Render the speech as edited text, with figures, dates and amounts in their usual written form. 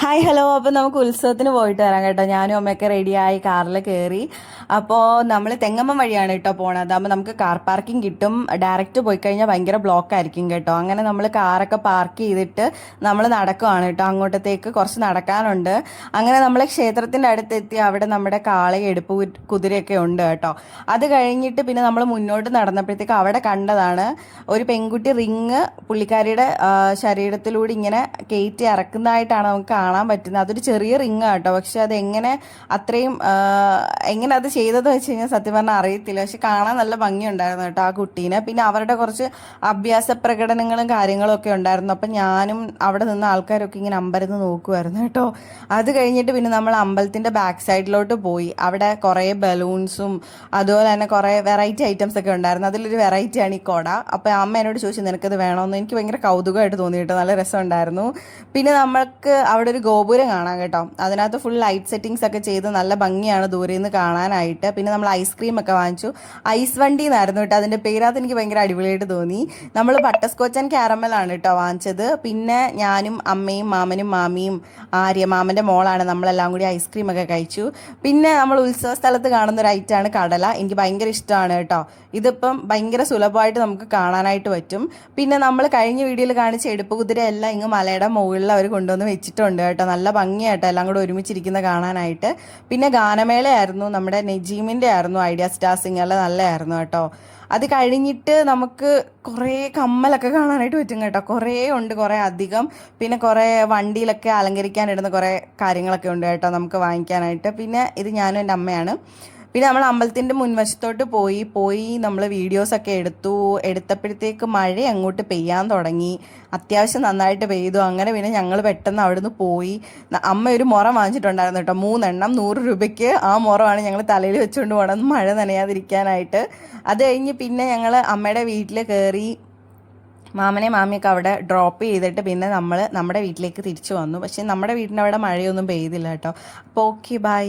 Hi hello. അപ്പോൾ നമുക്ക് ഉത്സവത്തിന് പോയിട്ട് വരാം കേട്ടോ. ഞാനും അമ്മയൊക്കെ റെഡിയായി കാറിൽ കയറി. അപ്പോൾ നമ്മൾ തെങ്ങമ്മ വഴിയാണ് കേട്ടോ പോണത്. അതാകുമ്പോൾ നമുക്ക് കാർ പാർക്കിംഗ് കിട്ടും. ഡയറക്റ്റ് പോയി കഴിഞ്ഞാൽ ഭയങ്കര ബ്ലോക്ക് ആയിരിക്കും കേട്ടോ. അങ്ങനെ നമ്മൾ കാറൊക്കെ പാർക്ക് ചെയ്തിട്ട് നമ്മൾ നടക്കുവാണ് കേട്ടോ. അങ്ങോട്ടത്തേക്ക് കുറച്ച് നടക്കാനുണ്ട്. അങ്ങനെ നമ്മൾ ക്ഷേത്രത്തിൻ്റെ അടുത്തെത്തി. അവിടെ നമ്മുടെ കാളയും എടുപ്പ് കുതിരയൊക്കെ ഉണ്ട് കേട്ടോ. അത് കഴിഞ്ഞിട്ട് പിന്നെ നമ്മൾ മുന്നോട്ട് നടന്നപ്പോഴത്തേക്ക് അവിടെ കണ്ടതാണ് ഒരു പെൺകുട്ടി റിങ് പുള്ളിക്കാരിയുടെ ശരീരത്തിലൂടെ ഇങ്ങനെ കയറ്റി ഇറക്കുന്നതായിട്ടാണ് നമുക്ക് കാണാൻ പറ്റുന്നത്. അതൊരു ചെറിയ റിങ് കേട്ടോ. പക്ഷെ അത് എങ്ങനെ അത് ചെയ്തതെന്ന് വെച്ച് കഴിഞ്ഞാൽ സത്യം പറഞ്ഞാൽ അറിയത്തില്ല. പക്ഷെ കാണാൻ നല്ല ഭംഗിയുണ്ടായിരുന്നു കേട്ടോ ആ കുട്ടീനെ. പിന്നെ അവരുടെ കുറച്ച് അഭ്യാസ പ്രകടനങ്ങളും കാര്യങ്ങളും ഒക്കെ ഉണ്ടായിരുന്നു. അപ്പം ഞാനും അവിടെ നിന്ന് ആൾക്കാരൊക്കെ ഇങ്ങനെ അമ്പരന്ന് നോക്കുമായിരുന്നു കേട്ടോ. അത് കഴിഞ്ഞിട്ട് പിന്നെ നമ്മൾ അമ്പലത്തിൻ്റെ ബാക്ക് സൈഡിലോട്ട് പോയി. അവിടെ കുറേ ബലൂൺസും അതുപോലെ തന്നെ കുറേ വെറൈറ്റി ഐറ്റംസ് ഒക്കെ ഉണ്ടായിരുന്നു. അതിലൊരു വെറൈറ്റിയാണ് ഈ കൊട. അപ്പോൾ അമ്മ എന്നോട് ചോദിച്ചു നിനക്കത് വേണമെന്ന്. എനിക്ക് ഭയങ്കര കൗതുകമായിട്ട് തോന്നി കേട്ടോ. നല്ല രസമുണ്ടായിരുന്നു. പിന്നെ നമ്മൾക്ക് അവിടെ ഒരു ഗോപുരം കാണാം കേട്ടോ. അതിനകത്ത് ഫുൾ ലൈറ്റ് സെറ്റിങ്സ് ഒക്കെ ചെയ്ത് നല്ല ഭംഗിയാണ് ദൂരെ നിന്ന് കാണാനായിട്ട്. പിന്നെ നമ്മൾ ഐസ്ക്രീം ഒക്കെ വാങ്ങിച്ചു. ഐസ് വണ്ടി എന്നായിരുന്നു കേട്ടോ അതിൻ്റെ പേരകത്ത്. എനിക്ക് ഭയങ്കര അടിപൊളിയായിട്ട് തോന്നി. നമ്മൾ ബട്ടർ സ്കോച്ച് ആൻഡ് ക്യാരമലാണ് കേട്ടോ വാങ്ങിച്ചത്. പിന്നെ ഞാനും അമ്മയും മാമനും മാമിയും ആര്യ മാമൻ്റെ മോളാണ് നമ്മളെല്ലാം കൂടി ഐസ്ക്രീം ഒക്കെ കഴിച്ചു. പിന്നെ നമ്മൾ ഉത്സവ സ്ഥലത്ത് കാണുന്ന ഒരു ഐറ്റമാണ് കടല. എനിക്ക് ഭയങ്കര ഇഷ്ടമാണ് കേട്ടോ. ഇതിപ്പം ഭയങ്കര സുലഭമായിട്ട് നമുക്ക് കാണാനായിട്ട് പറ്റും. പിന്നെ നമ്മൾ കഴിഞ്ഞ വീഡിയോയിൽ കാണിച്ച എടുപ്പ് കുതിര എല്ലാം ഇങ്ങ് മലയുടെ മുകളിൽ അവർ കൊണ്ടുവന്ന് വെച്ചിട്ടുണ്ട് കേട്ടോ. നല്ല ഭംഗിയായിട്ടോ എല്ലാം കൂടെ ഒരുമിച്ചിരിക്കുന്ന കാണാനായിട്ട്. പിന്നെ ഗാനമേളയായിരുന്നു, നമ്മുടെ നെജീമിൻ്റെ ആയിരുന്നു, ഐഡിയ സ്റ്റാർ സിംഗറിലെ നല്ലതായിരുന്നു കേട്ടോ. അത് കഴിഞ്ഞിട്ട് നമുക്ക് കുറേ കമ്മലൊക്കെ കാണാനായിട്ട് പറ്റും കേട്ടോ. കുറേ ഉണ്ട്, കുറേ അധികം. പിന്നെ കുറേ വണ്ടിയിലൊക്കെ അലങ്കരിക്കാനിടുന്ന കുറേ കാര്യങ്ങളൊക്കെ ഉണ്ട് കേട്ടോ നമുക്ക് വാങ്ങിക്കാനായിട്ട്. പിന്നെ ഇത് ഞാനും എൻ്റെ അമ്മയാണ്. പിന്നെ നമ്മൾ അമ്പലത്തിൻ്റെ മുൻവശത്തോട്ട് പോയി നമ്മൾ വീഡിയോസൊക്കെ എടുത്തപ്പോഴത്തേക്ക് മഴ അങ്ങോട്ട് പെയ്യാൻ തുടങ്ങി. അത്യാവശ്യം നന്നായിട്ട് പെയ്തു. അങ്ങനെ പിന്നെ ഞങ്ങൾ പെട്ടെന്ന് അവിടെ നിന്ന് പോയി. അമ്മ ഒരു മുറം വാങ്ങിച്ചിട്ടുണ്ടായിരുന്നു കേട്ടോ, 3 എണ്ണം 100 രൂപയ്ക്ക്. ആ മുറമാണ് ഞങ്ങൾ തലയിൽ വെച്ചുകൊണ്ട് പോകണം മഴ നനയാതിരിക്കാനായിട്ട്. അത് കഴിഞ്ഞ് പിന്നെ ഞങ്ങൾ അമ്മയുടെ വീട്ടിൽ കയറി. മാമനെ മാമിയൊക്കെ അവിടെ ഡ്രോപ്പ് ചെയ്തിട്ട് പിന്നെ നമ്മൾ നമ്മുടെ വീട്ടിലേക്ക് തിരിച്ചു വന്നു. പക്ഷേ നമ്മുടെ വീടിൻ്റെ അവിടെ മഴയൊന്നും പെയ്തില്ല കേട്ടോ. അപ്പോൾ ഓക്കെ, ബൈ.